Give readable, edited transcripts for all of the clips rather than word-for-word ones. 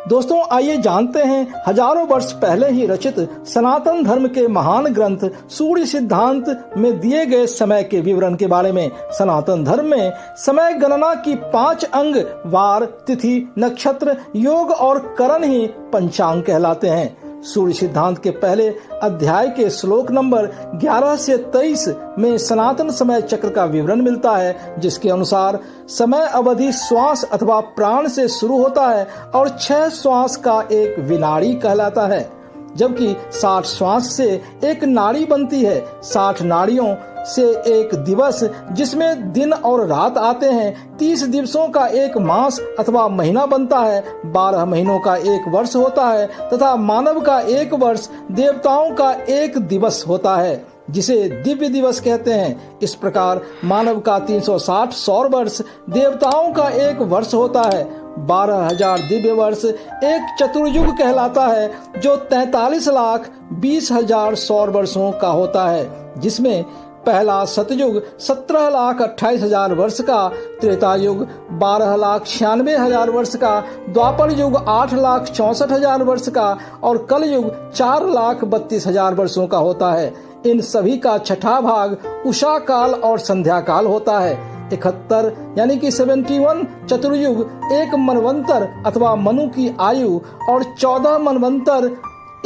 दोस्तों आइए जानते हैं हजारों वर्ष पहले ही रचित सनातन धर्म के महान ग्रंथ सूर्य सिद्धांत में दिए गए समय के विवरण के बारे में। सनातन धर्म में समय गणना की 5 अंग वार, तिथि, नक्षत्र, योग और करण ही पंचांग कहलाते हैं। सूर्य सिद्धांत के पहले अध्याय के श्लोक नंबर 11 से 23 में सनातन समय चक्र का विवरण मिलता है, जिसके अनुसार समय अवधि श्वास अथवा प्राण से शुरू होता है और 6 श्वास का एक विनाड़ी कहलाता है, जबकि 60 श्वास से एक नाड़ी बनती है। 60 नाड़ियों से एक दिवस, जिसमें दिन और रात आते हैं। 30 दिवसों का एक मास अथवा महीना बनता है। 12 महीनों का एक वर्ष होता है तथा मानव का एक वर्ष देवताओं का एक दिवस होता है, जिसे दिव्य दिवस कहते हैं। इस प्रकार मानव का 360 सौर वर्ष, देवताओं का एक वर्ष होता है। 12,000 दिव्य वर्ष एक चतुर्युग कहलाता है, जो 43,20,000 सौर वर्षों का होता है, जिसमें पहला सतयुग 17,28,000 वर्ष का, त्रेता युग 12,96,000 वर्ष का, द्वापर युग 8,64,000 वर्ष का और कल युग 4,32,000 वर्षों का होता है। इन सभी का छठा भाग उषा काल और संध्या काल होता है। 71 यानी कि 71 चतुर्युग एक मनवंतर अथवा मनु की आयु और 14 मनवंतर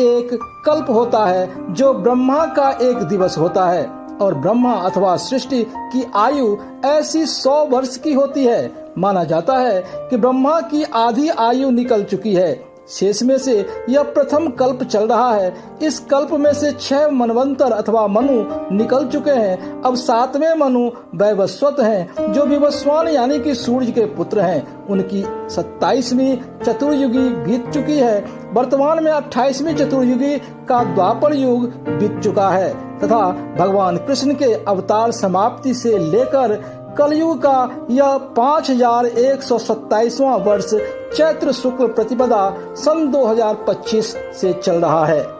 एक कल्प होता है, जो ब्रह्मा का एक दिवस होता है। और ब्रह्मा अथवा सृष्टि की आयु ऐसी 100 वर्ष की होती है। माना जाता है कि ब्रह्मा की आधी आयु निकल चुकी है। शेष में से यह प्रथम कल्प चल रहा है। इस कल्प में से 6 मनवंतर अथवा मनु निकल चुके हैं। अब 7वें मनु वैवस्वत हैं, जो विवस्वान यानी कि सूर्य के पुत्र हैं। उनकी 27वीं चतुर्युगी बीत चुकी है। वर्तमान में 28वीं चतुर्युगी का द्वापर युग बीत चुका है तथा भगवान कृष्ण के अवतार समाप्ति से लेकर कलयुग का यह 5127वां वर्ष चैत्र शुक्ल प्रतिपदा सन 2025 से चल रहा है।